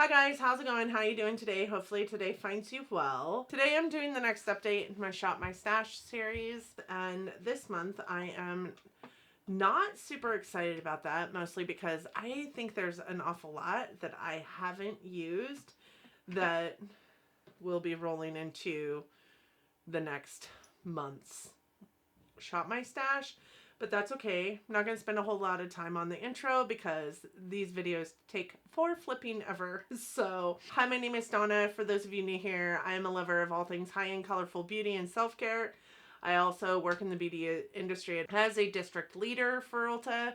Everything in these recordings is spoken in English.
Hi guys, how's it going? How you doing today? Hopefully today finds you well. Today I'm doing the next update in my Shop My Stash series, and this month I am not super excited about that, mostly because I think there's an awful lot that I haven't used that will be rolling into the next month's Shop My Stash. But that's okay. I'm not going to spend a whole lot of time on the intro because these videos take for flipping ever. So, hi, my name is Donna. For those of you new here, I am a lover of all things high-end, colorful beauty and self-care. I also work in the beauty industry as a district leader for Ulta,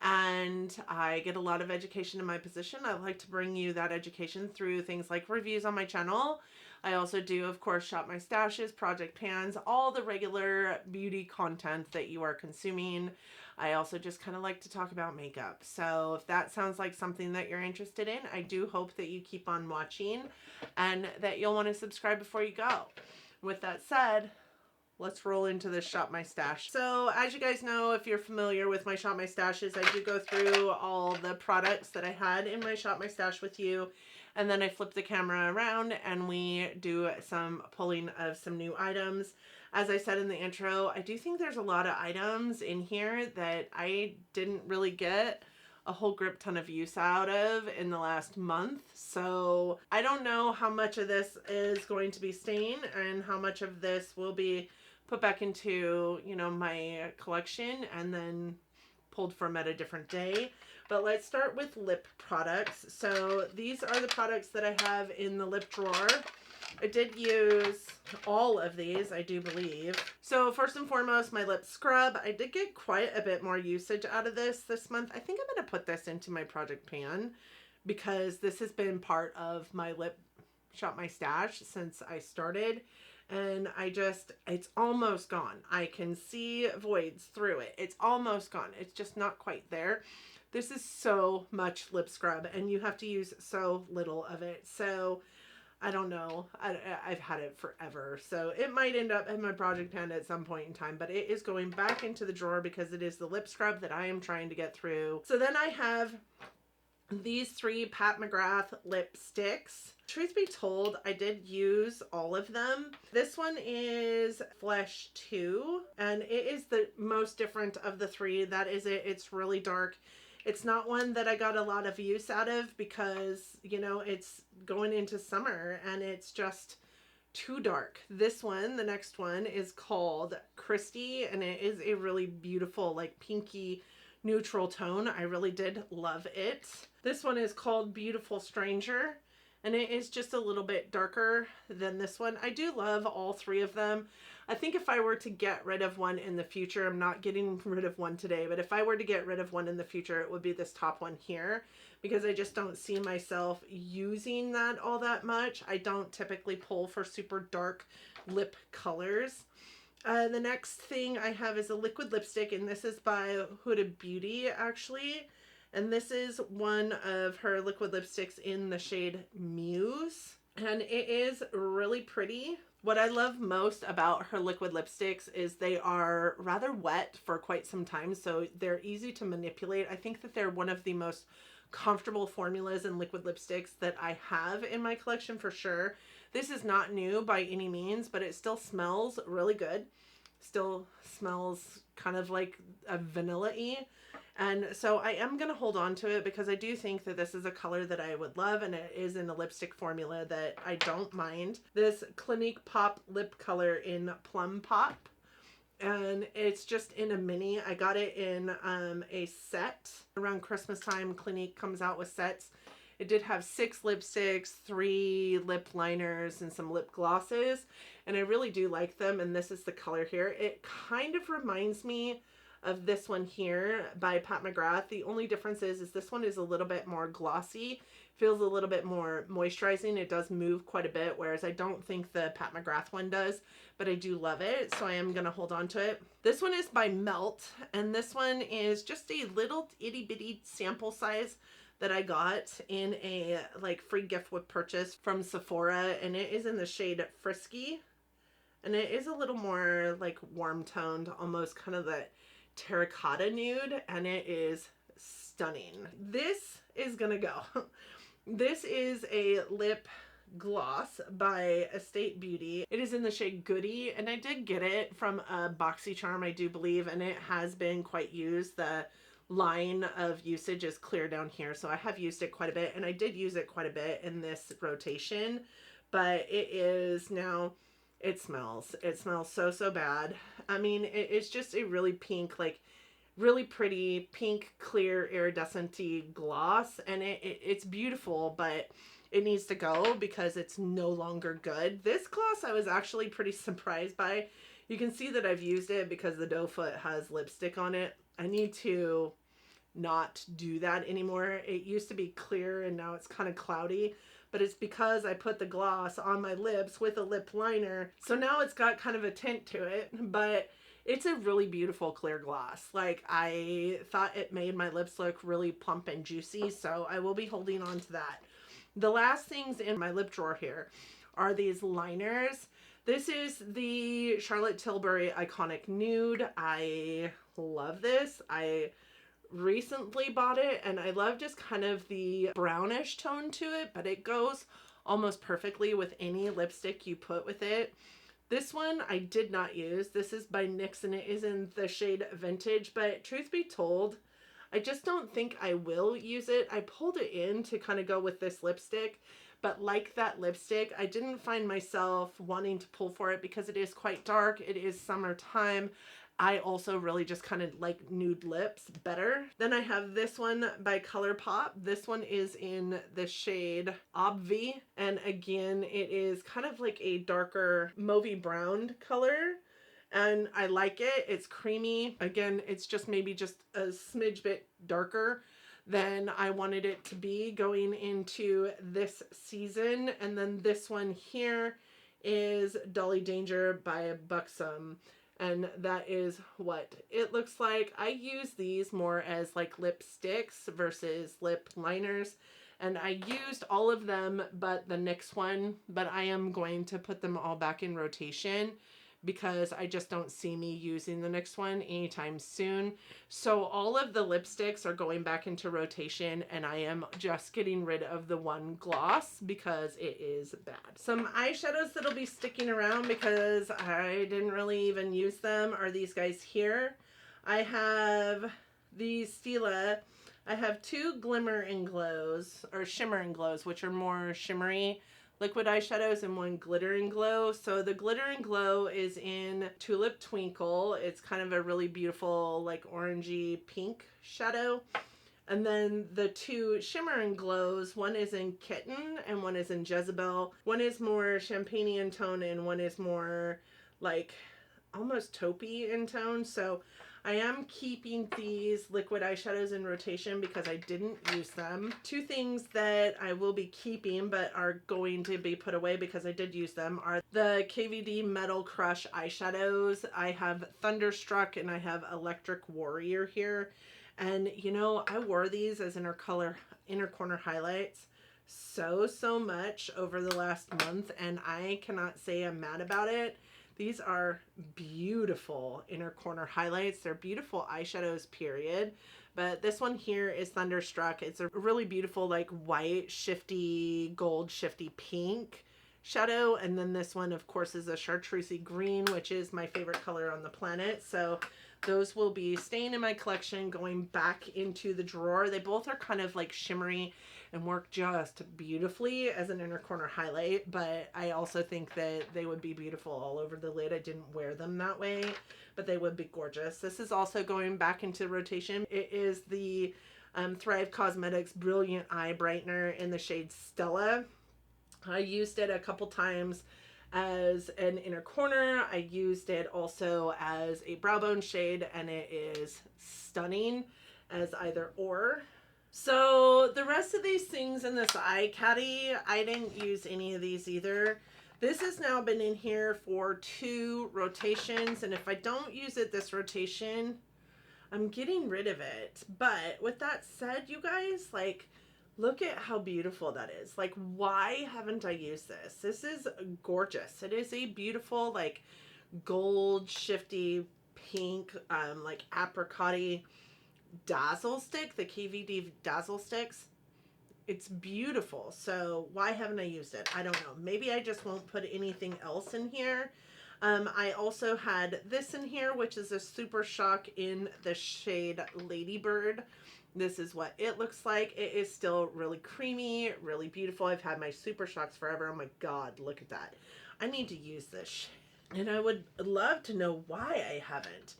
and I get a lot of education in my position. I like to bring you that education through things like reviews on my channel. I also do, of course, Shop My Stashes, Project Pans, all the regular beauty content that you are consuming. I also just kind of like to talk about makeup. So if that sounds like something that you're interested in, I do hope that you keep on watching and that you'll want to subscribe before you go. With that said, let's roll into this Shop My Stash. So as you guys know, if you're familiar with my Shop My Stashes, I do go through all the products that I had in my Shop My Stash with you. And then I flip the camera around and we do some pulling of some new items. As I said in the intro, I do think there's a lot of items in here that I didn't really get a whole grip ton of use out of in the last month. So I don't know how much of this is going to be staying and how much of this will be put back into, my collection and then pulled from at a different day. But let's start with lip products. So these are the products that I have in the lip drawer. I did use all of these, I do believe. So first and foremost, my lip scrub. I did get quite a bit more usage out of this month. I think I'm going to put this into my Project Pan because this has been part of my lip Shop My Stash since I started. And it's almost gone. I can see voids through it. It's almost gone. It's just not quite there. This is so much lip scrub and you have to use so little of it. So I don't know. I've had it forever. So it might end up in my Project Pan at some point in time, but it is going back into the drawer because it is the lip scrub that I am trying to get through. So then I have these three Pat McGrath lipsticks. Truth be told, I did use all of them. This one is Flesh 2, and it is the most different of the three. That is it. It's really dark. It's not one that I got a lot of use out of because, it's going into summer and it's just too dark. This one, the next one, is called Christy, and it is a really beautiful, like pinky neutral tone. I really did love it. This one is called Beautiful Stranger, and it is just a little bit darker than this one. I do love all three of them. I think if I were to get rid of one in the future, I'm not getting rid of one today, but if I were to get rid of one in the future, it would be this top one here because I just don't see myself using that all that much. I don't typically pull for super dark lip colors. The next thing I have is a liquid lipstick, and this is by Huda Beauty, actually. And this is one of her liquid lipsticks in the shade Muse. And it is really pretty. What I love most about her liquid lipsticks is they are rather wet for quite some time, so they're easy to manipulate. I think that they're one of the most comfortable formulas in liquid lipsticks that I have in my collection for sure. This is not new by any means, but it still smells really good. Still smells kind of like a vanilla-y. And so I am going to hold on to it because I do think that this is a color that I would love, and it is in a lipstick formula that I don't mind. This Clinique Pop lip color in Plum Pop. And it's just in a mini. I got it in a set. Around Christmas time, Clinique comes out with sets. It did have 6 lipsticks, 3 lip liners, and some lip glosses. And I really do like them. And this is the color here. It kind of reminds me of this one here by Pat McGrath. The only difference is this one is a little bit more glossy. Feels a little bit more moisturizing. It does move quite a bit, whereas I don't think the Pat McGrath one does. But I do love it, so I am going to hold on to it. This one is by Melt. And this one is just a little itty bitty sample size that I got in a free gift with purchase from Sephora, and it is in the shade Frisky, and it is a little more warm toned, almost kind of that terracotta nude, and it is stunning. This is gonna go. This is a lip gloss by Estate Beauty. It is in the shade Goody, and I did get it from a BoxyCharm, I do believe, and it has been quite used. The line of usage is clear down here, so I have used it quite a bit, and I did use it quite a bit in this rotation, but it is now, it smells so bad. I mean, it's just a really pink, like really pretty pink clear iridescent-y gloss, and it's beautiful, but it needs to go because it's no longer good. This gloss I was actually pretty surprised by. You can see that I've used it because the doe foot has lipstick on it. I need to not do that anymore. It used to be clear and now it's kind of cloudy, but it's because I put the gloss on my lips with a lip liner. So now it's got kind of a tint to it, but it's a really beautiful clear gloss. Like, I thought it made my lips look really plump and juicy, so I will be holding on to that. The last things in my lip drawer here are these liners. This is the Charlotte Tilbury Iconic Nude. I love this. I recently bought it and I love just kind of the brownish tone to it, but it goes almost perfectly with any lipstick you put with it. This one I did not use. This is by NYX and it is in the shade Vintage, but truth be told, I just don't think I will use it. I pulled it in to kind of go with this lipstick, but like that lipstick, I didn't find myself wanting to pull for it because it is quite dark. It is summertime. I also really just kind of like nude lips better. Then I have this one by ColourPop. This one is in the shade Obvi, and again, it is kind of like a darker mauvey brown color. And I like it. It's creamy. Again, it's just maybe just a smidge bit darker than I wanted it to be going into this season. And then this one here is Dolly Danger by Buxom. And that is what it looks like. I use these more as like lipsticks versus lip liners. And I used all of them but the NYX one, but I am going to put them all back in rotation because I just don't see me using the next one anytime soon. So all of the lipsticks are going back into rotation and I am just getting rid of the one gloss because it is bad. Some eyeshadows that'll be sticking around because I didn't really even use them are these guys here. I have these Stila. I have two Glimmer and Glows, or Shimmer and Glows, which are more shimmery liquid eyeshadows, and one Glitter and Glow. So the Glitter and Glow is in Tulip Twinkle. It's kind of a really beautiful like orangey pink shadow. And then the two Shimmer and Glows, one is in Kitten and one is in Jezebel. One is more champagne in tone and one is more like almost taupey in tone. So I am keeping these liquid eyeshadows in rotation because I didn't use them. Two things that I will be keeping but are going to be put away because I did use them are the KVD Metal Crush eyeshadows. I have Thunderstruck and I have Electric Warrior here. And you know, I wore these as inner corner highlights so much over the last month and I cannot say I'm mad about it. These are beautiful inner corner highlights. They're beautiful eyeshadows, period. But this one here is Thunderstruck. It's a really beautiful, like white, shifty, gold, shifty pink shadow. And then this one, of course, is a chartreusey green, which is my favorite color on the planet. So those will be staying in my collection, going back into the drawer. They both are kind of like shimmery and work just beautifully as an inner corner highlight, but I also think that they would be beautiful all over the lid. I didn't wear them that way, but they would be gorgeous. This is also going back into rotation. It is the Thrive Cosmetics Brilliant Eye Brightener in the shade Stella. I used it a couple times as an inner corner. I used it also as a brow bone shade, and it is stunning as either or. So the rest of these things in this eye caddy, I didn't use any of these either. This has now been in here for 2 rotations, and if I don't use it this rotation, I'm getting rid of it. But with that said, you guys, like, look at how beautiful that is. Like, why haven't I used this? This is gorgeous. It is a beautiful, like, gold, shifty, pink, like apricot-y Dazzle stick, the KVD Dazzle sticks. It's beautiful. So why haven't I used it? I don't know. Maybe I just won't put anything else in here. I also had this in here, which is a Super Shock in the shade Ladybird. This is what it looks like. It is still really creamy, really beautiful. I've had my Super Shocks forever. Oh my God, look at that. I need to use this. And I would love to know why I haven't.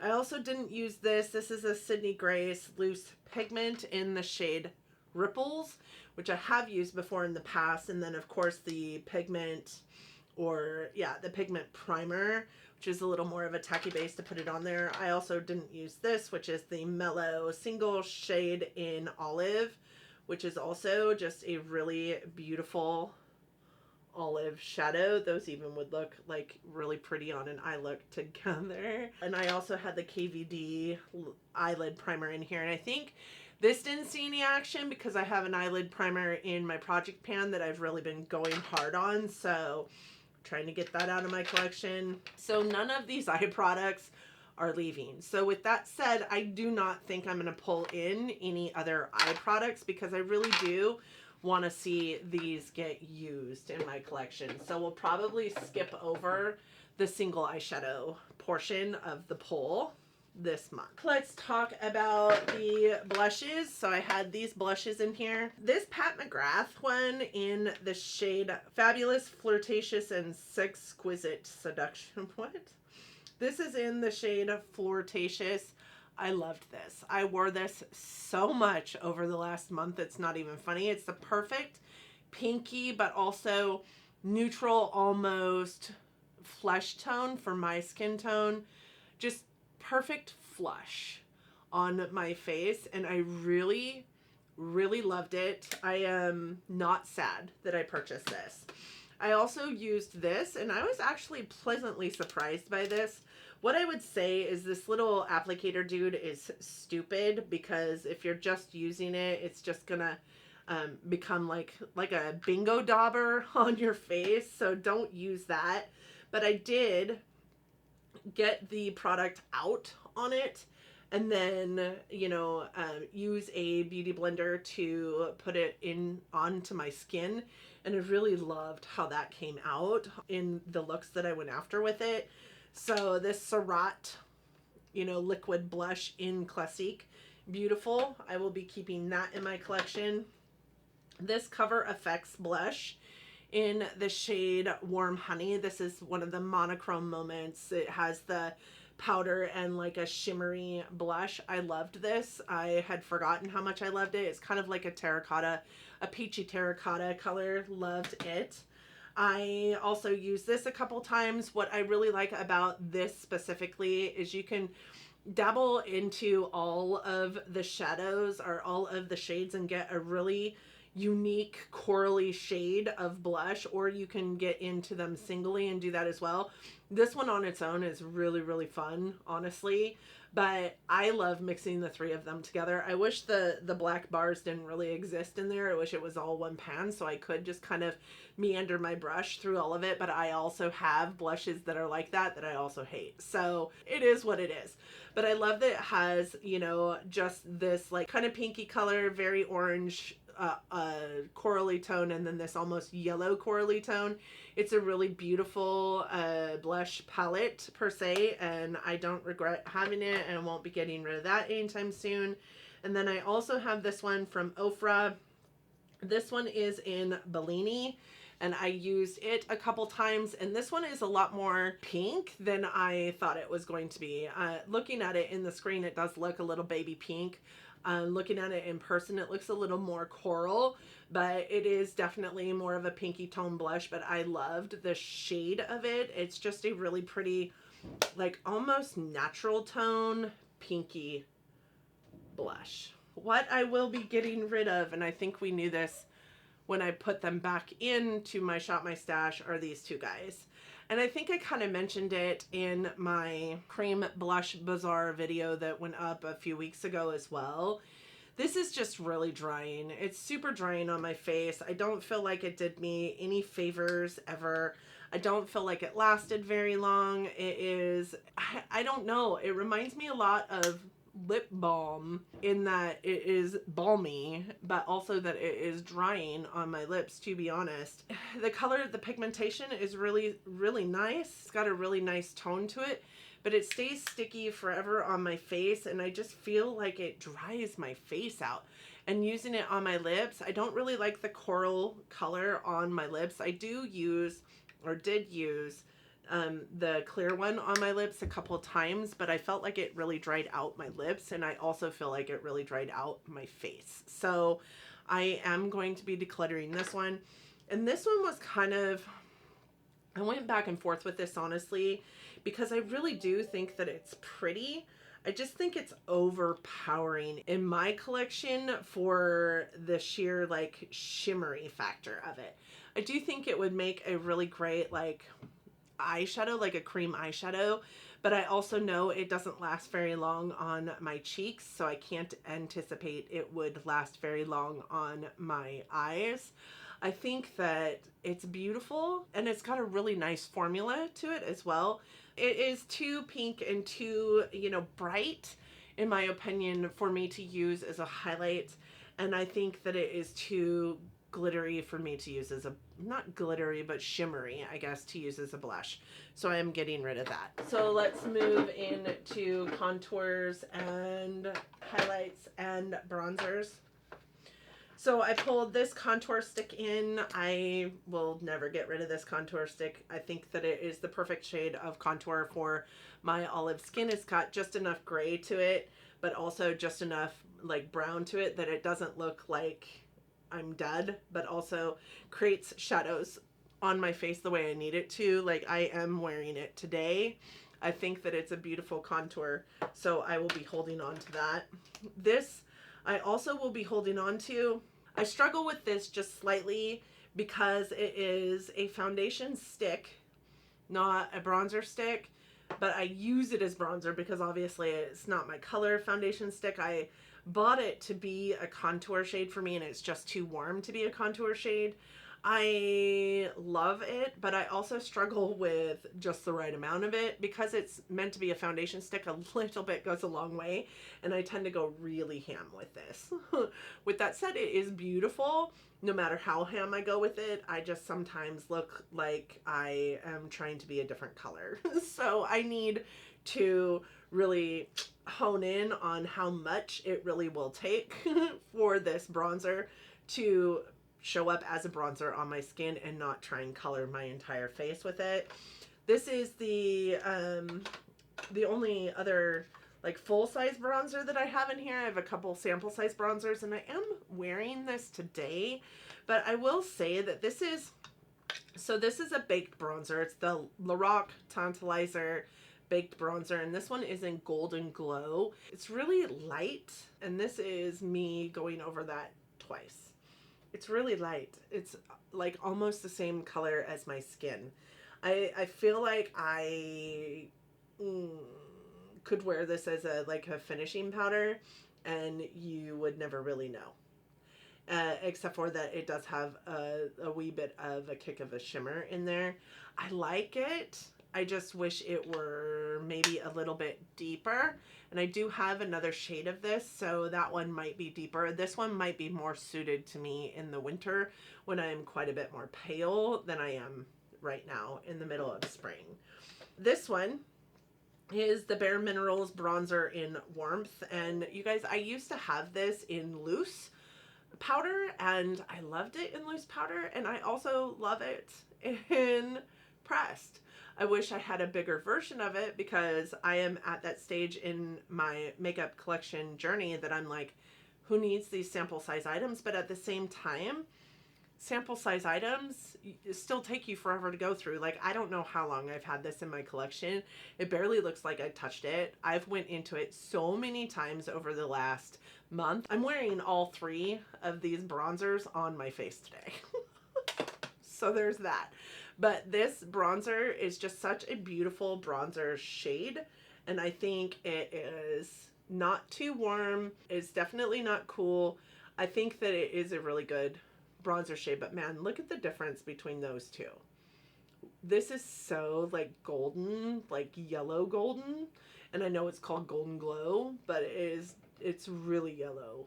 I also didn't use this. This is a Sydney Grace loose pigment in the shade Ripples, which I have used before in the past. And then of course the pigment, or yeah, the pigment primer, which is a little more of a tacky base to put it on there. I also didn't use this, which is the Mellow single shade in Olive, which is also just a really beautiful olive shadow. Those even would look like really pretty on an eye look together. And I also had the KVD eyelid primer in here, and I think this didn't see any action because I have an eyelid primer in my project pan that I've really been going hard on, so trying to get that out of my collection. So none of these eye products are leaving. So with that said, I do not think I'm going to pull in any other eye products because I really do want to see these get used in my collection. So we'll probably skip over the single eyeshadow portion of the pull this month. Let's talk about the blushes. So I had these blushes in here. This Pat McGrath one in the shade Fabulous, Flirtatious, and Sexquisite Seduction. What? This is in the shade Flirtatious. I loved this. I wore this so much over the last month. It's not even funny. It's the perfect pinky, but also neutral, almost flesh tone for my skin tone. Just perfect flush on my face. And I really, really loved it. I am not sad that I purchased this. I also used this, and I was actually pleasantly surprised by this. What I would say is this little applicator dude is stupid, because if you're just using it, it's just gonna become like a bingo dauber on your face. So don't use that. But I did get the product out on it, and then, you know, use a beauty blender to put it in onto my skin. And I really loved how that came out in the looks that I went after with it. So this Surratt, you know, liquid blush in Classique, beautiful. I will be keeping that in my collection. This Cover FX blush in the shade Warm Honey. This is one of the monochrome moments. It has the powder and like a shimmery blush. I loved this. I had forgotten how much I loved it. It's kind of like a terracotta, a peachy terracotta color. Loved it. I also used this a couple times. What I really like about this specifically is you can dabble into all of the shadows or all of the shades and get a really unique corally shade of blush, or you can get into them singly and do that as well. This one on its own is really, really fun, honestly, but I love mixing the three of them together. I wish the black bars didn't really exist in there. I wish it was all one pan so I could just kind of meander my brush through all of it, but I also have blushes that are like that I also hate. So it is what it is. But I love that it has, you know, just this like kind of pinky color, very orange, corally tone, and then this almost yellow corally tone. It's a really beautiful blush palette per se, and I don't regret having it, and I won't be getting rid of that anytime soon. And then I also have this one from Ofra. This one is in Bellini, and I used it a couple times, and this one is a lot more pink than I thought it was going to be. Looking at it in the screen, it does look a little baby pink. Looking at it in person, it looks a little more coral, but it is definitely more of a pinky tone blush. But I loved the shade of it. It's just a really pretty, like almost natural tone pinky blush. What I will be getting rid of, and I think we knew this when I put them back into my Shop My Stash, are these two guys. And I think I kind of mentioned it in my Cream Blush Bazaar video that went up a few weeks ago as well. This is just really drying. It's super drying on my face. I don't feel like it did me any favors ever. I don't feel like it lasted very long. It is, I don't know. It reminds me a lot of lip balm in that it is balmy, but also that it is drying on my lips, to be honest. The color, the pigmentation is really, really nice. It's got a really nice tone to it, but it stays sticky forever on my face, and I just feel like it dries my face out. And using it on my lips, I don't really like the coral color on my lips. I do use, or did use, the clear one on my lips a couple of times, but I felt like it really dried out my lips, and I also feel like it really dried out my face. So I am going to be decluttering this one. And this one was kind of, I went back and forth with this, honestly, because I really do think that it's pretty. I just think it's overpowering in my collection for the sheer like shimmery factor of it. I do think it would make a really great like eyeshadow, like a cream eyeshadow, but I also know it doesn't last very long on my cheeks, so I can't anticipate it would last very long on my eyes. I think that it's beautiful, and it's got a really nice formula to it as well. It is too pink and too, you know, bright, in my opinion, for me to use as a highlight, and I think that it is too glittery for me to use as a, not glittery, but shimmery, I guess, to use as a blush. So I am getting rid of that. So let's move into contours and highlights and bronzers. So I pulled this contour stick in. I will never get rid of this contour stick. I think that it is the perfect shade of contour for my olive skin. It's got just enough gray to it, but also just enough like brown to it that it doesn't look like I'm dead, but also creates shadows on my face the way I need it to. Like I am wearing it today. I think that it's a beautiful contour, so I will be holding on to that. This I also will be holding on to. I struggle with this just slightly because it is a foundation stick, not a bronzer stick, but I use it as bronzer because obviously it's not my color foundation stick. I bought it to be a contour shade for me, and it's just too warm to be a contour shade. I love it, but I also struggle with just the right amount of it because it's meant to be a foundation stick. A little bit goes a long way, and I tend to go really ham with this. With that said, it is beautiful. No matter how ham I go with it, I just sometimes look like I am trying to be a different color. So I need to really hone in on how much it really will take for this bronzer to show up as a bronzer on my skin and not try and color my entire face with it. This is the only other like full-size bronzer that I have in here. I have a couple sample size bronzers, and I am wearing this today, but I will say that this is a baked bronzer. It's the Lorac Tantalizer baked bronzer, and this one is in Golden Glow. It's really light, and this is me going over that twice. It's really light. It's like almost the same color as my skin. I feel like I could wear this as a finishing powder, and you would never really know. Except for that it does have a wee bit of a kick of a shimmer in there. I like it. I just wish it were maybe a little bit deeper. And I do have another shade of this, so that one might be deeper. This one might be more suited to me in the winter when I am quite a bit more pale than I am right now in the middle of spring. This one is the Bare Minerals bronzer in Warmth. And you guys, I used to have this in loose powder, and I loved it in loose powder, and I also love it in pressed. I wish I had a bigger version of it because I am at that stage in my makeup collection journey that I'm like, who needs these sample size items? But at the same time, sample size items still take you forever to go through. Like, I don't know how long I've had this in my collection. It barely looks like I touched it. I've went into it so many times over the last month. I'm wearing all three of these bronzers on my face today. So there's that. But this bronzer is just such a beautiful bronzer shade, and I think it is not too warm. It's definitely not cool. I think that it is a really good bronzer shade, but man, look at the difference between those two. This is so like golden, like yellow golden, And I know it's called Golden Glow, but it's really yellow.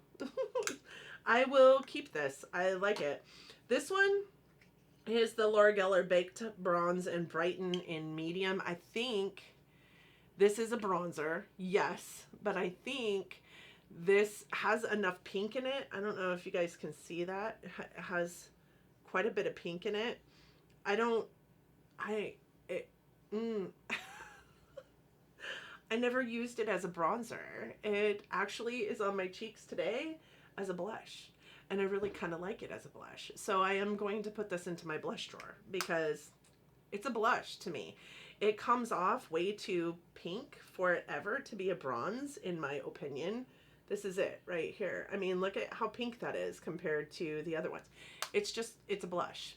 I will keep this. I like it. This one is the Laura Geller Baked Bronze and Brighten in medium. I think this is a bronzer, yes, but I think this has enough pink in it. I don't know if you guys can see that. It has quite a bit of pink in it. I never used it as a bronzer. It actually is on my cheeks today as a blush. And I really kind of like it as a blush. So I am going to put this into my blush drawer because it's a blush to me. It comes off way too pink for it ever to be a bronze, in my opinion. This is it right here. I mean, look at how pink that is compared to the other ones. It's a blush.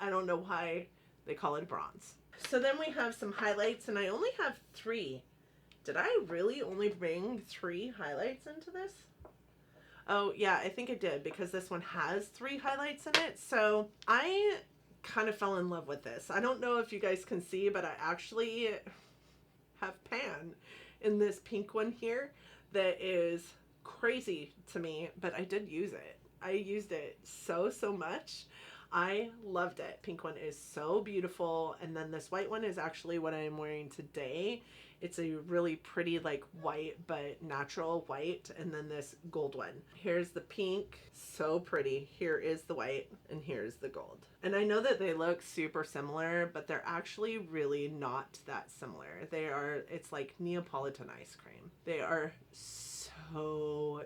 I don't know why they call it a bronze. So then we have some highlights, and I only have 3. Did I really only bring 3 highlights into this? Oh yeah, I think I did, because this one has 3 highlights in it. So I kind of fell in love with this. I don't know if you guys can see, but I actually have pan in this pink one here that is crazy to me, but I did use it. I used it so much. I loved it. Pink one is so beautiful. And then this white one is actually what I'm wearing today. It's a really pretty like white, but natural white. And then this gold one. Here's the pink. So pretty. Here is the white and here's the gold. And I know that they look super similar, but they're actually really not that similar. It's like Neapolitan ice cream. They are so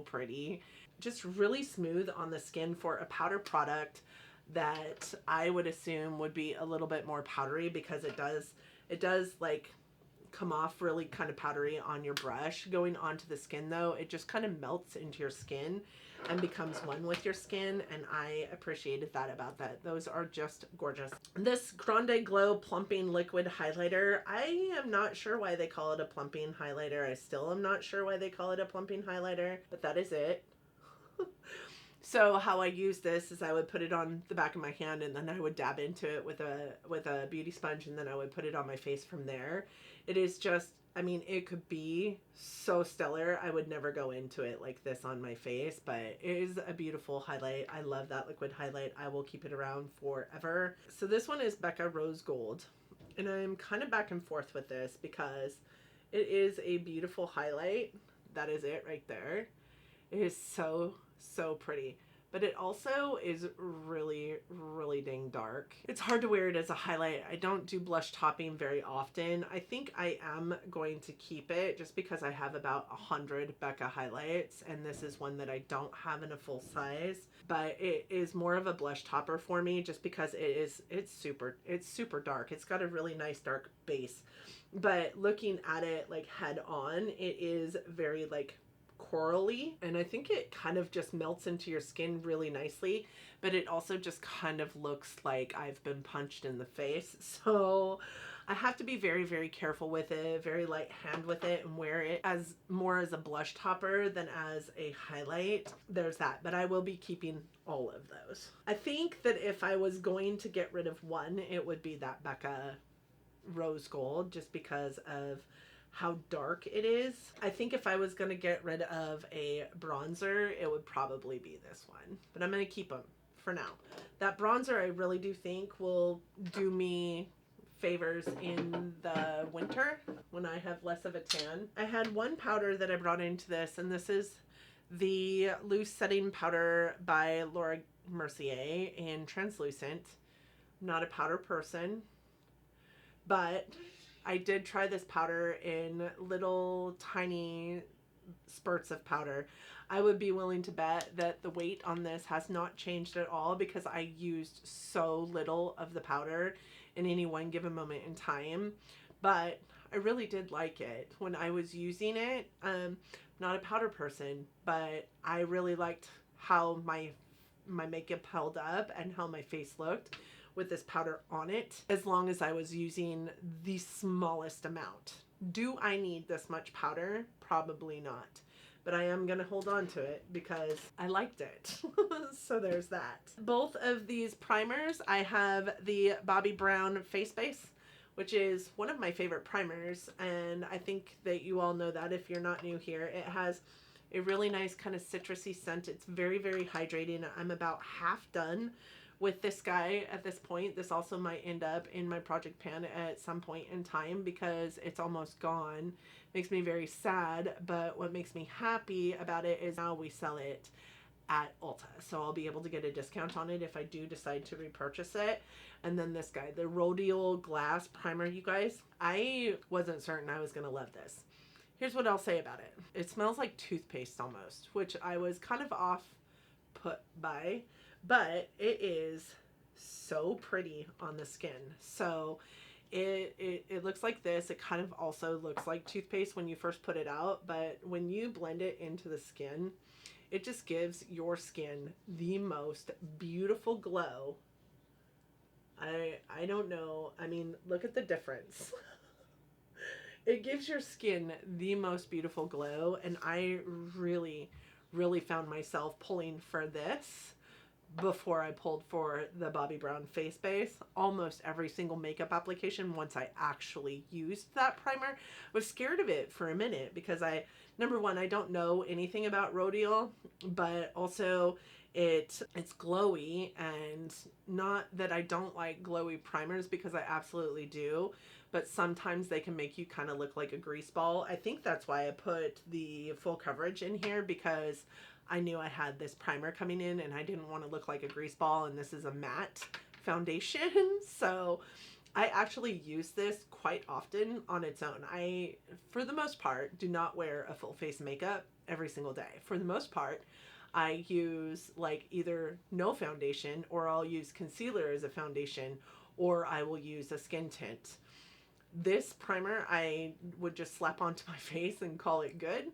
pretty. Just really smooth on the skin for a powder product that I would assume would be a little bit more powdery, because it does like come off really kind of powdery on your brush. Going onto the skin though, it just kind of melts into your skin and becomes one with your skin, and I appreciated that about that. Those are just gorgeous. This Grande Glow Plumping Liquid Highlighter, I am not sure why they call it a plumping highlighter. I still am not sure why they call it a plumping highlighter, but that is it. So how I use this is I would put it on the back of my hand, and then I would dab into it with a beauty sponge, and then I would put it on my face from there. It is just, I mean, it could be so stellar. I would never go into it like this on my face, but it is a beautiful highlight. I love that liquid highlight. I will keep it around forever. So this one is Becca Rose Gold, and I'm kind of back and forth with this because it is a beautiful highlight. That is it right there. It is so pretty, but it also is really dang dark. It's hard to wear it as a highlight. I don't do blush topping very often. I think I am going to keep it just because I have about 100 Becca highlights, and this is one that I don't have in a full size, but it is more of a blush topper for me just because it's super dark. It's got a really nice dark base, but looking at it like head on, it is very like corally, and I think it kind of just melts into your skin really nicely, but it also just kind of looks like I've been punched in the face. So I have to be very careful with it, very light hand with it, and wear it as more as a blush topper than as a highlight. There's that, but I will be keeping all of those. I think that if I was going to get rid of one, it would be that Becca Rose Gold, just because of how dark it is. I think if I was going to get rid of a bronzer, it would probably be this one, but I'm going to keep them for now. That bronzer I really do think will do me favors in the winter when I have less of a tan. I had one powder that I brought into this, and this is the Loose Setting Powder by Laura Mercier in Translucent. I'm not a powder person, but I did try this powder in little tiny spurts of powder. I would be willing to bet that the weight on this has not changed at all because I used so little of the powder in any one given moment in time. But I really did like it when I was using it. Not a powder person, but I really liked how my makeup held up and how my face looked with this powder on it, as long as I was using the smallest amount. Do I need this much powder? Probably not. But I am gonna hold on to it because I liked it. So there's that. Both of these primers, I have the Bobbi Brown Face Base, which is one of my favorite primers, and I think that you all know that if you're not new here. It has a really nice kind of citrusy scent. It's very, very hydrating. I'm about half done with this guy at this point. This also might end up in my project pan at some point in time because it's almost gone. Makes me very sad, but what makes me happy about it is now we sell it at Ulta, so I'll be able to get a discount on it if I do decide to repurchase it. And then this guy, the Rhodial Glass Primer, you guys, I wasn't certain I was gonna love this. Here's what I'll say about it. It smells like toothpaste almost, which I was kind of off put by, but it is so pretty on the skin. So it looks like this. It kind of also looks like toothpaste when you first put it out, but when you blend it into the skin, it just gives your skin the most beautiful glow. I don't know. I mean, look at the difference. It gives your skin the most beautiful glow, and I really, really found myself pulling for this before I pulled for the Bobbi Brown face base. Almost every single makeup application, once I actually used that primer, was scared of it for a minute because number one, I don't know anything about Rhodial, but also it's glowy, and not that I don't like glowy primers because I absolutely do, but sometimes they can make you kind of look like a grease ball. I think that's why I put the full coverage in here, because I knew I had this primer coming in and I didn't want to look like a grease ball, and this is a matte foundation. So I actually use this quite often on its own. I, for the most part, do not wear a full face makeup every single day. For the most part, I use like either no foundation, or I'll use concealer as a foundation, or I will use a skin tint. This primer I would just slap onto my face and call it good.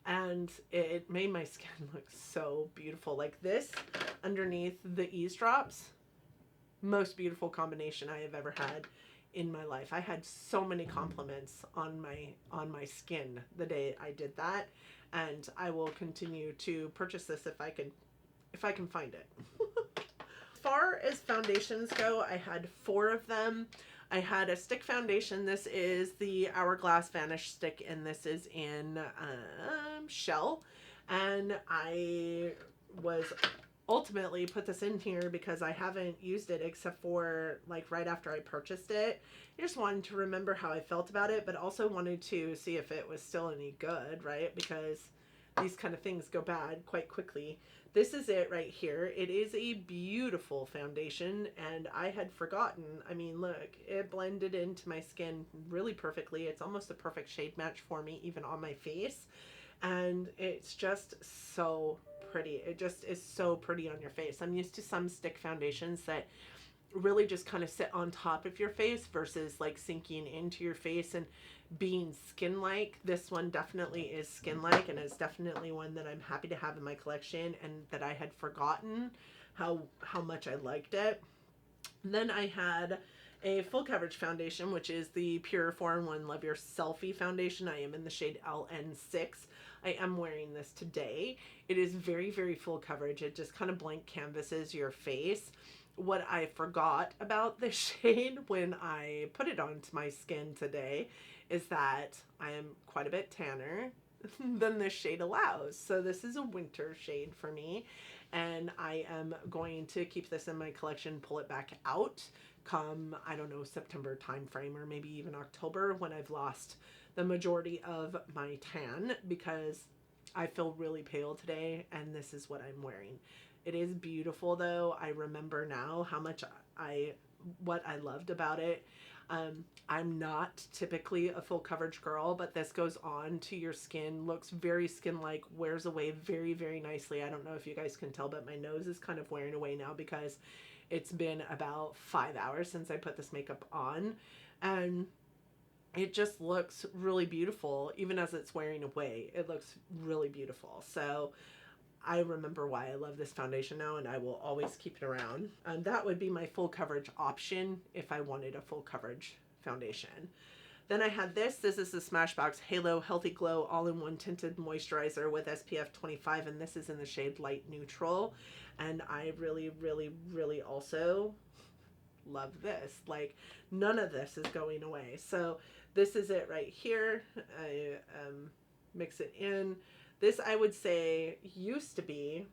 And it made my skin look so beautiful. Like this underneath the eavesdrops, most beautiful combination I have ever had in my life. I had so many compliments on my skin the day I did that, and I will continue to purchase this if I can find it. As far as foundations go, I had 4 of them. I had a stick foundation. This is the Hourglass Vanish Stick, and this is in Shell. And I was ultimately put this in here because I haven't used it except for like right after I purchased it. I just wanted to remember how I felt about it, but also wanted to see if it was still any good, right? Because these kind of things go bad quite quickly. This is it right here. It is a beautiful foundation, and I had forgotten. I mean, look, it blended into my skin really perfectly. It's almost a perfect shade match for me, even on my face. And it's just so pretty. It just is so pretty on your face. I'm used to some stick foundations that really just kind of sit on top of your face versus like sinking into your face and being skin-like. This one definitely is skin-like, and it's definitely one that I'm happy to have in my collection, and that I had forgotten how much I liked it. Then I had a full coverage foundation, which is the Pure 4-in-1 Love Your Selfie foundation. I am in the shade LN6. I am wearing this today. It is very, very full coverage. It just kind of blank canvases your face. What I forgot about this shade when I put it onto my skin today is that I am quite a bit tanner than this shade allows. So this is a winter shade for me, and I am going to keep this in my collection, pull it back out come, I don't know, September timeframe, or maybe even October, when I've lost the majority of my tan, because I feel really pale today, and this is what I'm wearing. It is beautiful though. I remember now how much what I loved about it. I'm not typically a full coverage girl, but this goes on to your skin, looks very skin-like, wears away very, very nicely. I don't know if you guys can tell, but my nose is kind of wearing away now because it's been about 5 hours since I put this makeup on, and it just looks really beautiful. Even as it's wearing away, it looks really beautiful. So I remember why I love this foundation now, and I will always keep it around. And that would be my full coverage option if I wanted a full coverage foundation. Then I had this. This is the Smashbox Halo Healthy Glow All-in-One Tinted Moisturizer with SPF 25, and this is in the shade Light Neutral. And I really, really, really also love this. Like, none of this is going away. So this is it right here. I mix it in. This, I would say, used to be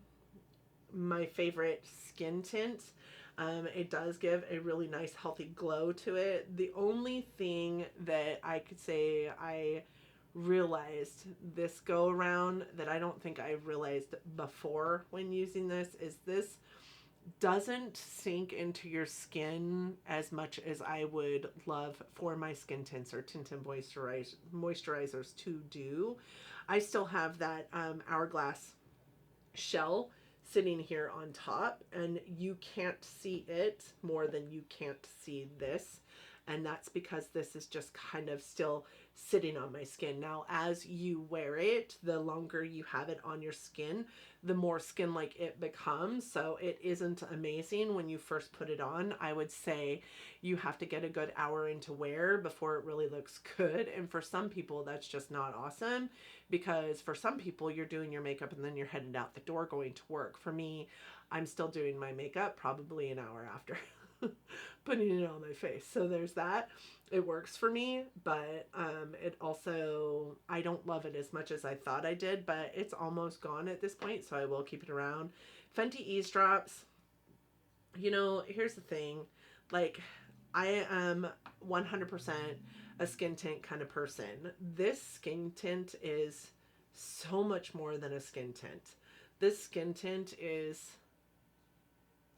my favorite skin tint. It does give a really nice healthy glow to it. The only thing that I could say I realized this go around that I don't think I realized before when using this is doesn't sink into your skin as much as I would love for my skin tints or tint and moisturizers to do. I still have that hourglass shell sitting here on top, and you can't see it more than you can't see this, and that's because this is just kind of still sitting on my skin. Now as you wear it, the longer you have it on your skin, the more skin like it becomes. So it isn't amazing when you first put it on. I would say you have to get a good hour into wear before it really looks good, and for some people that's just not awesome, because for some people you're doing your makeup and then you're headed out the door going to work. For me, I'm still doing my makeup probably an hour after putting it on my face. So there's that. It works for me, but it also, I don't love it as much as I thought I did, but it's almost gone at this point, so I will keep it around. Fenty Eavesdrops, you know, here's the thing, like, I am 100% a skin tint kind of person. This skin tint is so much more than a skin tint. This skin tint is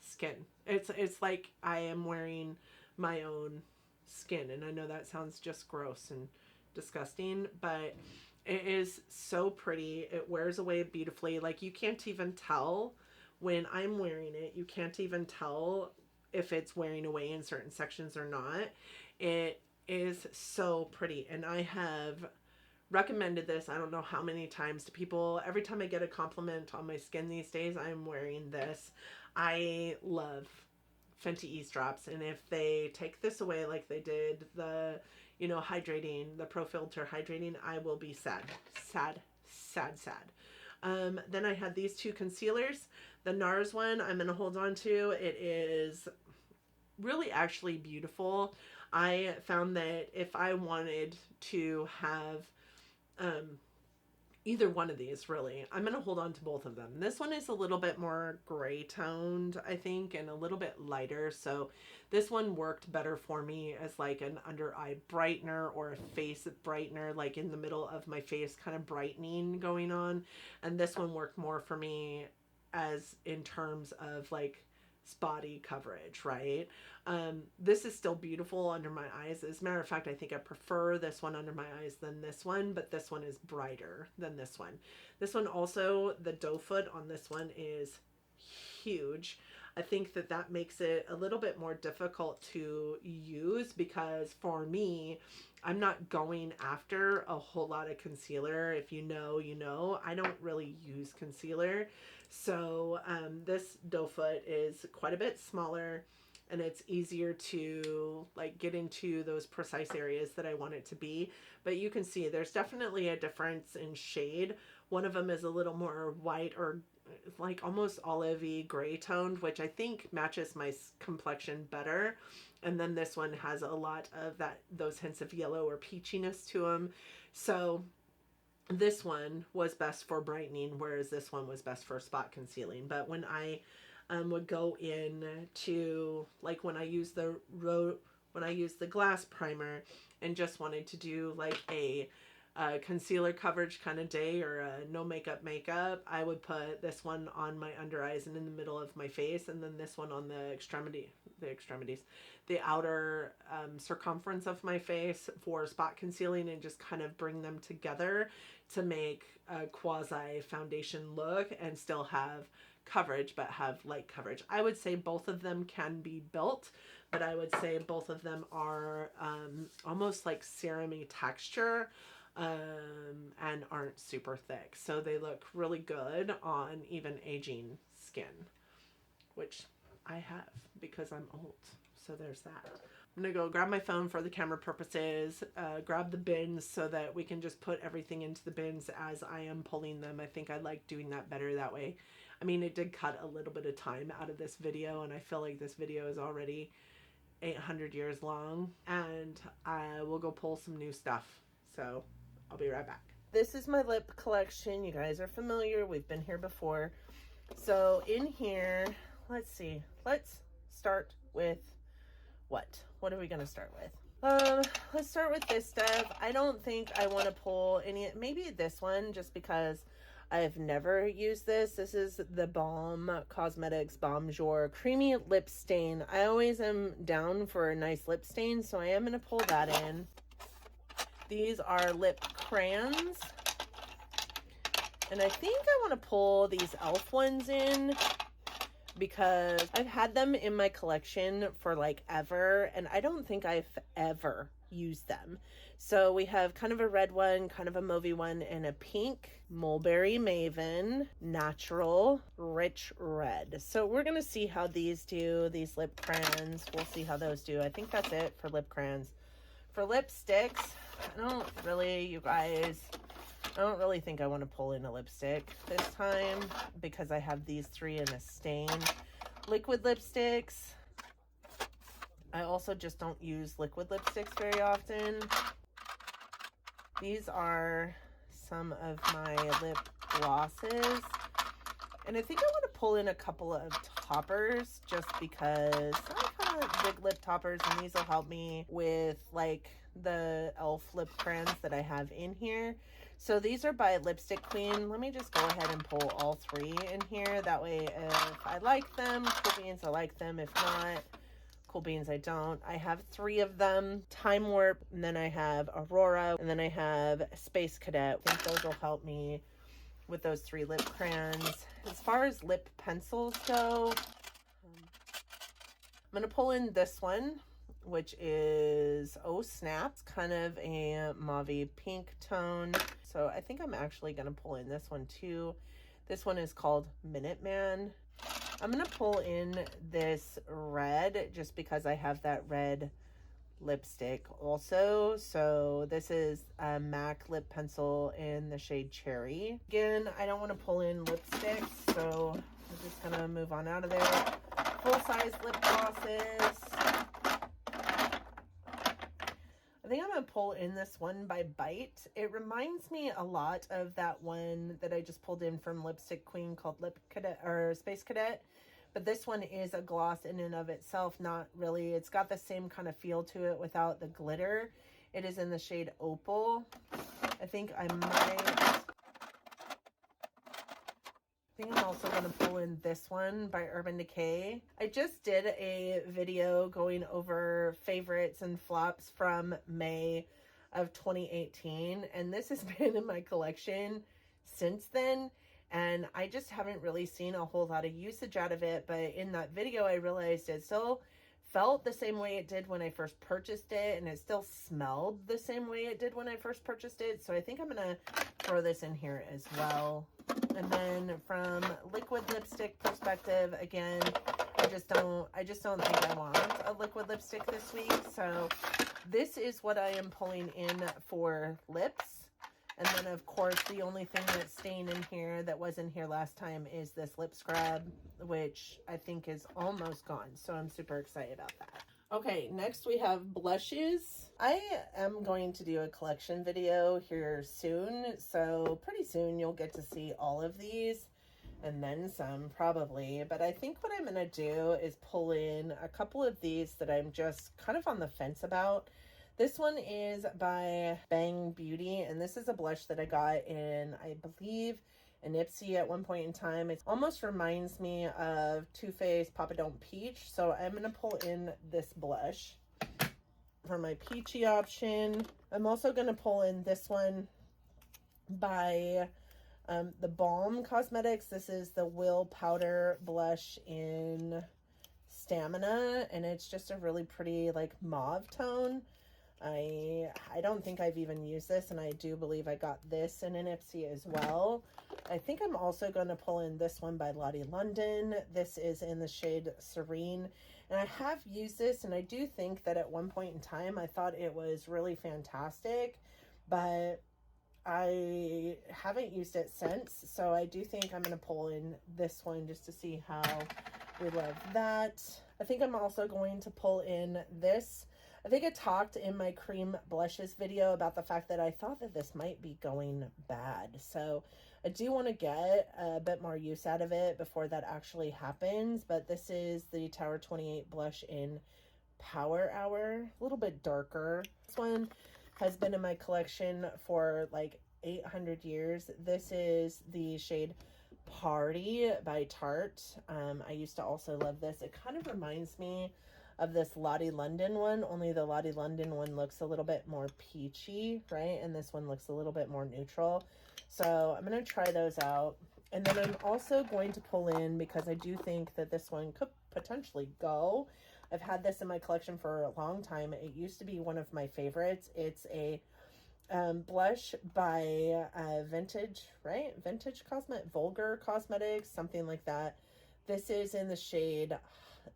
skin. It's like I am wearing my own skin, and I know that sounds just gross and disgusting, but it is so pretty. It wears away beautifully. Like, you can't even tell when I'm wearing it. You can't even tell if it's wearing away in certain sections or not. It is so pretty, and I have recommended this I don't know how many times to people. Every time I get a compliment on my skin these days, I'm wearing this. I love Fenty Eavesdrops, and if they take this away like they did the, you know, hydrating, the Pro Filter hydrating, I will be sad. Then I had these two concealers. The NARS one I'm going to hold on to. It is really actually beautiful. I found that if I wanted to have either one of these, really, I'm going to hold on to both of them. This one is a little bit more gray toned, I think, and a little bit lighter. So this one worked better for me as like an under eye brightener or a face brightener, like in the middle of my face kind of brightening going on. And this one worked more for me as in terms of like spotty coverage, right? This is still beautiful under my eyes. As a matter of fact, I think I prefer this one under my eyes than this one, but this one is brighter than this one. This one also, the doe foot on this one is huge. I think that that makes it a little bit more difficult to use because for me, I'm not going after a whole lot of concealer. If you know, you know, I don't really use concealer. So this doe foot is quite a bit smaller, and it's easier to like get into those precise areas that I want it to be. But you can see there's definitely a difference in shade. One of them is a little more white or like almost olivey gray toned, which I think matches my complexion better. And then this one has a lot of those hints of yellow or peachiness to them. So this one was best for brightening, whereas this one was best for spot concealing. But when I would go in to, like, when I use the glass primer and just wanted to do like a concealer coverage kind of day or a no makeup, I would put this one on my under eyes and in the middle of my face, and then this one on the extremities, the outer circumference of my face for spot concealing, and just kind of bring them together to make a quasi foundation look and still have coverage but have light coverage. I would say both of them can be built, but I would say both of them are almost like serum-y texture and aren't super thick. So they look really good on even aging skin, which I have because I'm old. So there's that. I'm gonna go grab my phone for the camera purposes, grab the bins so that we can just put everything into the bins as I am pulling them. I think I like doing that better that way. I mean, it did cut a little bit of time out of this video, and I feel like this video is already 800 years long, and I will go pull some new stuff. So I'll be right back. This is my lip collection. You guys are familiar. We've been here before. So in here, let's see. Let's start with what? What are we going to start with? Let's start with this stuff. I don't think I want to pull any, maybe this one, just because I've never used this. This is the Balm Cosmetics Balm Jour Creamy Lip Stain. I always am down for a nice lip stain, so I am going to pull that in. These are lip crayons. And I think I want to pull these e.l.f. ones in because I've had them in my collection for like ever, and I don't think I've ever used them. So we have kind of a red one, kind of a mauvey one, and a pink Mulberry Maven Natural Rich Red. So we're going to see how these do, these lip crayons. We'll see how those do. I think that's it for lip crayons. For lipsticks, I don't really, you guys, I don't really think I want to pull in a lipstick this time because I have these three in a stain. Liquid lipsticks. I also just don't use liquid lipsticks very often. These are some of my lip glosses. And I think I want to pull in a couple of toppers just because I kind of big lip toppers, and these will help me with like the e.l.f. lip crayons that I have in here. So these are by Lipstick Queen. Let me just go ahead and pull all three in here. That way, if I like them, cool beans, I like them. If not, cool beans, I don't. I have three of them. Time Warp, and then I have Aurora, and then I have Space Cadet. I think those will help me with those three lip crayons. As far as lip pencils go, I'm going to pull in this one, which is Oh Snap. It's kind of a mauve pink tone. So I think I'm actually going to pull in this one too. This one is called Minuteman. I'm going to pull in this red just because I have that red lipstick also. So this is a MAC lip pencil in the shade Cherry. Again, I don't want to pull in lipsticks, so I'm just going to move on out of there. Full-size lip glosses. I think I'm going to pull in this one by Bite. It reminds me a lot of that one that I just pulled in from Lipstick Queen called Lip Cadet or Space Cadet. But this one is a gloss in and of itself, not really. It's got the same kind of feel to it without the glitter. It is in the shade Opal. I think I'm also going to pull in this one by Urban Decay. I just did a video going over favorites and flops from May of 2018, and this has been in my collection since then, and I just haven't really seen a whole lot of usage out of it. But in that video, I realized it still felt the same way it did when I first purchased it, and it still smelled the same way it did when I first purchased it. So I think I'm gonna throw this in here as well. And then from liquid lipstick perspective, again, I just don't think I want a liquid lipstick this week. So this is what I am pulling in for lips. And then, of course, the only thing that's staying in here that wasn't here last time is this lip scrub, which I think is almost gone. So I'm super excited about that. Okay, next we have blushes. I am going to do a collection video here soon. So pretty soon you'll get to see all of these and then some probably. But I think what I'm going to do is pull in a couple of these that I'm just kind of on the fence about. This one is by Bang Beauty, and this is a blush that I got in, I believe, an IPSY at one point in time. It almost reminds me of Too Faced Papa Don't Peach, so I'm going to pull in this blush for my peachy option. I'm also going to pull in this one by the Balm Cosmetics. This is the Will Powder Blush in Stamina, and it's just a really pretty like mauve tone. I don't think I've even used this, and I do believe I got this in an IPSY as well. I think I'm also going to pull in this one by Lottie London. This is in the shade Serene, and I have used this, and I do think that at one point in time I thought it was really fantastic, but I haven't used it since, so I do think I'm going to pull in this one just to see how we love that. I think I'm also going to pull in this. I think I talked in my cream blushes video about the fact that I thought that this might be going bad. So I do want to get a bit more use out of it before that actually happens. But this is the Tower 28 blush in Power Hour, a little bit darker. This one has been in my collection for like 800 years. This is the shade Party by Tarte. I used to also love this. It kind of reminds me of this Lottie London one, only the Lottie London one looks a little bit more peachy, right? And this one looks a little bit more neutral. So I'm going to try those out. And then I'm also going to pull in, because I do think that this one could potentially go. I've had this in my collection for a long time. It used to be one of my favorites. It's a blush by Vintage, right? Vintage Cosmet, Vulgar Cosmetics, something like that. This is in the shade,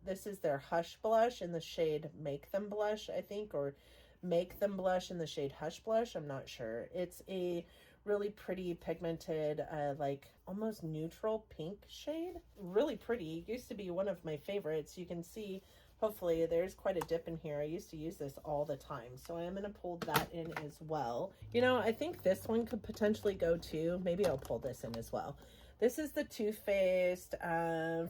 this is their Hush blush in the shade Make Them Blush, I think, or Make Them Blush in the shade Hush Blush. I'm not sure. It's a really pretty pigmented, like almost neutral pink shade. Really pretty. Used to be one of my favorites. You can see, hopefully, there's quite a dip in here. I used to use this all the time, so I am going to pull that in as well. You know, I think this one could potentially go too. Maybe I'll pull this in as well. This is the Too Faced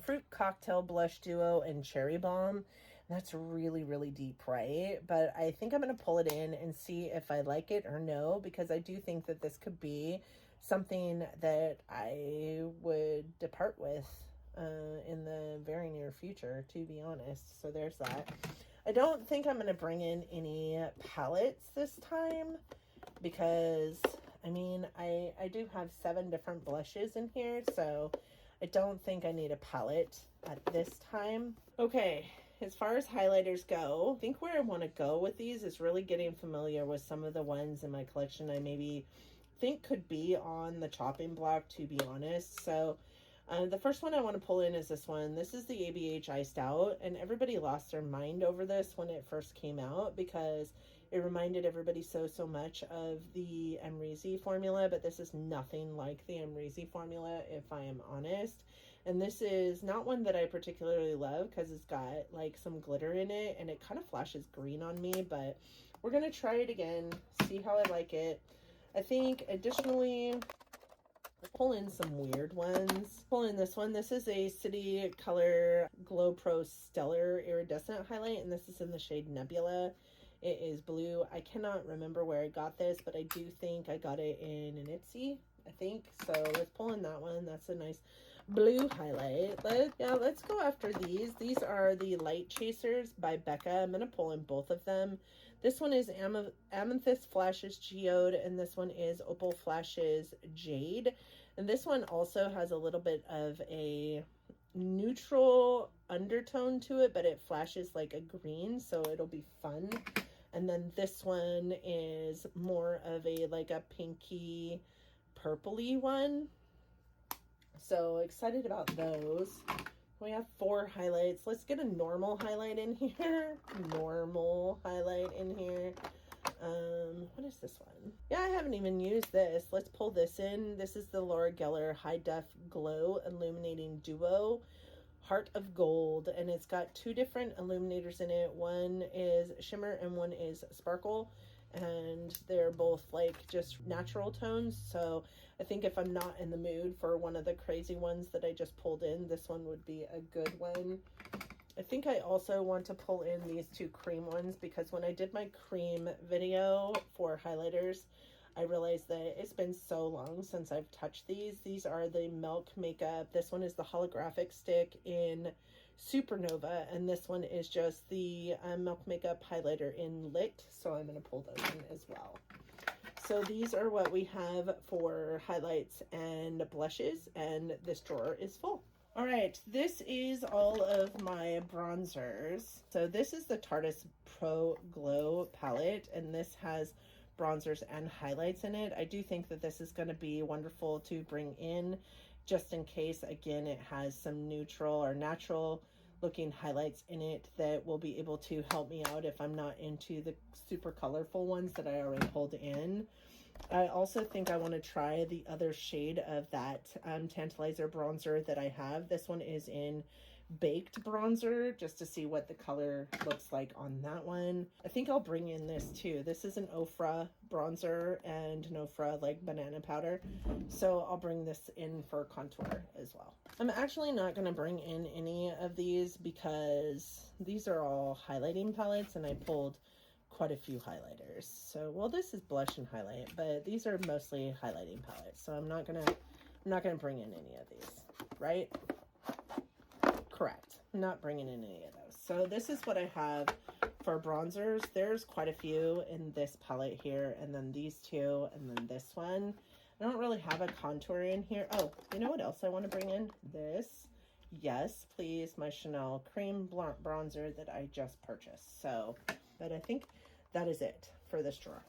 Fruit Cocktail Blush Duo in Cherry Bomb. That's really, really deep, right? But I think I'm going to pull it in and see if I like it or no, because I do think that this could be something that I would depart with in the very near future, to be honest. So there's that. I don't think I'm going to bring in any palettes this time, because I mean, I do have 7 different blushes in here, so I don't think I need a palette at this time. Okay, as far as highlighters go, I think where I want to go with these is really getting familiar with some of the ones in my collection I maybe think could be on the chopping block, to be honest. So the first one I want to pull in is this one. This is the ABH Iced Out, and everybody lost their mind over this when it first came out because it reminded everybody so much of the Amrezy formula, but this is nothing like the Amrezy formula, if I am honest. And this is not one that I particularly love because it's got like some glitter in it and it kind of flashes green on me, but we're going to try it again, see how I like it. I think additionally, pull in some weird ones. Pull in this one. This is a City Color Glow Pro Stellar Iridescent Highlight, and this is in the shade Nebula. It is blue. I cannot remember where I got this, but I do think I got it in an IPSY, I think. So let's pull in that one. That's a nice blue highlight. Let's go after these. These are the Light Chasers by Becca. I'm going to pull in both of them. This one is Amethyst Flashes Geode, and this one is Opal Flashes Jade. And this one also has a little bit of a neutral undertone to it, but it flashes like a green, so it'll be fun. And then this one is more of a like a pinky purpley one. So excited about those. We have 4 highlights. Let's get a normal highlight in here. Normal highlight in here. What is this one? Yeah, I haven't even used this. Let's pull this in. This is the Laura Geller High Def Glow Illuminating Duo Heart of Gold, and it's got 2 different illuminators in it. One is shimmer and one is sparkle, and they're both like just natural tones. So I think if I'm not in the mood for one of the crazy ones that I just pulled in, this one would be a good one. I think I also want to pull in these 2 cream ones because when I did my cream video for highlighters, I realized that it's been so long since I've touched these. These are the Milk Makeup. This one is the holographic stick in Supernova, and this one is just the Milk Makeup highlighter in Lit, so I'm going to pull those in as well. So these are what we have for highlights and blushes, and this drawer is full. All right, this is all of my bronzers. So this is the Tarte Pro Glow palette, and this has bronzers and highlights in it. I do think that this is going to be wonderful to bring in just in case, again, it has some neutral or natural looking highlights in it that will be able to help me out if I'm not into the super colorful ones that I already pulled in. I also think I want to try the other shade of that Tantalizer bronzer that I have. This one is in baked bronzer just to see what the color looks like on that one. I think I'll bring in this too. This is an Ofra bronzer and an Ofra like banana powder. So I'll bring this in for contour as well. I'm actually not going to bring in any of these because these are all highlighting palettes and I pulled quite a few highlighters. So, well, this is blush and highlight, but these are mostly highlighting palettes. So I'm not gonna bring in any of these, right? Correct. I'm not bringing in any of those. So this is what I have for bronzers. There's quite a few in this palette here, and then these two, and then this one. I don't really have a contour in here. Oh, you know what else I want to bring in? This. Yes, please, my Chanel cream bronzer that I just purchased. So, but I think that is it for this drawer.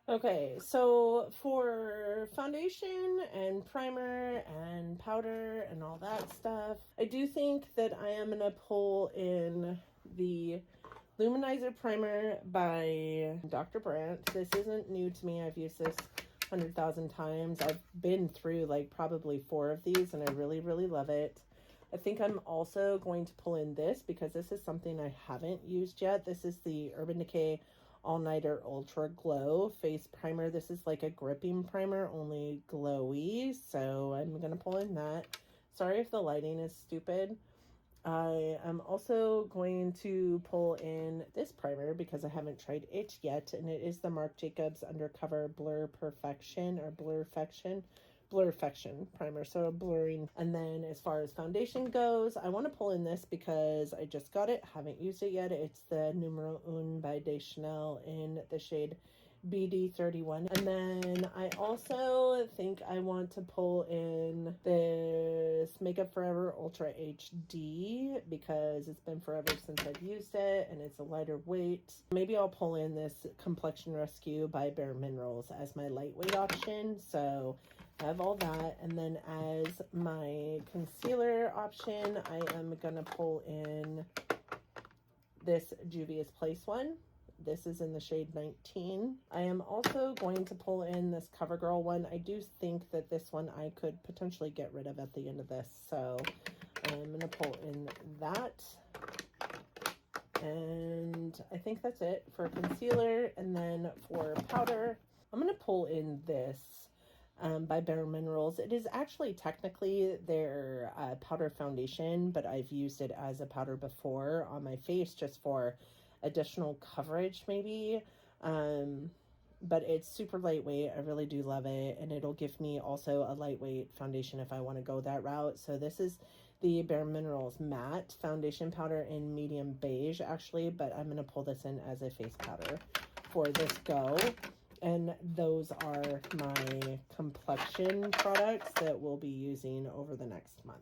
Okay, so for foundation and primer and powder and all that stuff, I do think that I am going to pull in the Luminizer Primer by Dr. Brandt. This isn't new to me. I've used this 100,000 times. I've been through like probably 4 of these and I really, really love it. I think I'm also going to pull in this because this is something I haven't used yet. This is the Urban Decay All-Nighter Ultra Glow Face Primer. This is like a gripping primer, only glowy. So I'm going to pull in that. Sorry if the lighting is stupid. I am also going to pull in this primer because I haven't tried it yet. And it is the Marc Jacobs Undercover Blur Perfection or Blurfection primer, so blurring. And then as far as foundation goes, I want to pull in this because I just got it, haven't used it yet. It's the Numero Un by Chanel in the shade BD31. And then I also think I want to pull in this Makeup Forever Ultra HD because it's been forever since I've used it and it's a lighter weight. Maybe I'll pull in this Complexion Rescue by Bare Minerals as my lightweight option. So I have all that. And then as my concealer option, I am gonna pull in this Juvia's Place one. This is in the shade 19. I am also going to pull in this CoverGirl one. I do think that this one I could potentially get rid of at the end of this. So I'm going to pull in that. And I think that's it for concealer. And then for powder, I'm going to pull in this by Bare Minerals. It is actually technically their powder foundation, but I've used it as a powder before on my face just for additional coverage maybe, but it's super lightweight. I really do love it, and it'll give me also a lightweight foundation if I want to go that route. So this is the Bare Minerals matte foundation powder in medium beige actually, but I'm going to pull this in as a face powder for this go. And those are my complexion products that we'll be using over the next month.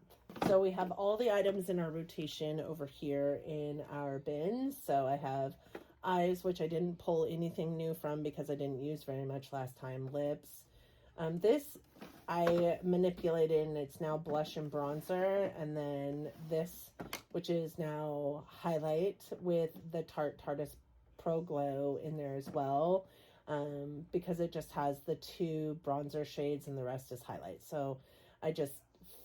So we have all the items in our rotation over here in our bins. So I have eyes, which I didn't pull anything new from because I didn't use very much last time. Lips. This I manipulated and it's now blush and bronzer. And then this, which is now highlight with the Tarte Tarteist Pro Glow in there as well. Because it just has the 2 bronzer shades and the rest is highlight. So I just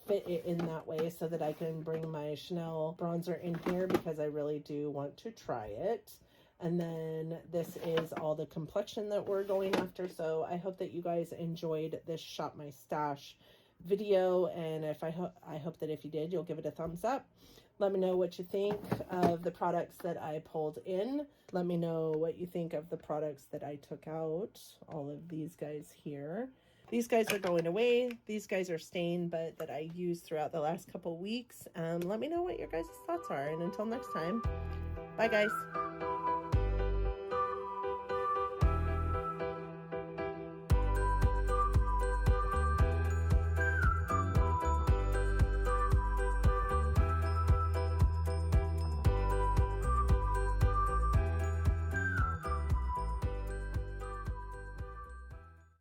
fit it in that way so that I can bring my Chanel bronzer in here because I really do want to try it. And then this is all the complexion that we're going after. So I hope that you guys enjoyed this Shop My Stash video, and if I hope that if you did, you'll give it a thumbs up. Let me know what you think of the products that I pulled in. Let me know what you think of the products that I took out. All of these guys here. These guys are going away. These guys are staying, but that I used throughout the last couple weeks. Let me know what your guys' thoughts are. And until next time, bye guys.